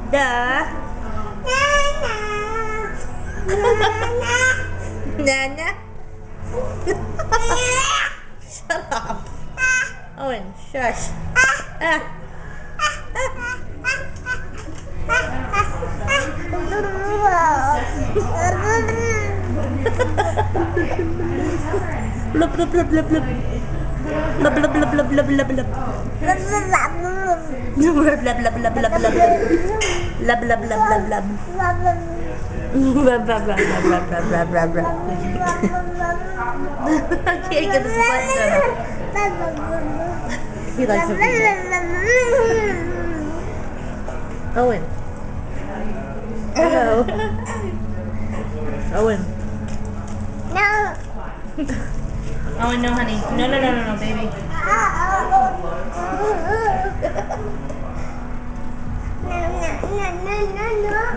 Da. Nana. Shut up. Owen, shush. Ah. Blub blub blub blub blub. Blub blub blub blub blub blub blub. Blub blub blub blub blub blub. Blub blub blub blub blub. Blah, blah, blah, blah, blah, blah, blah, blah, blah. I can't get his butt done. He likes it. Owen. Hello. Owen. No. Owen, no, honey. No, no, no, no, no, baby. No, no, no, no, no, no.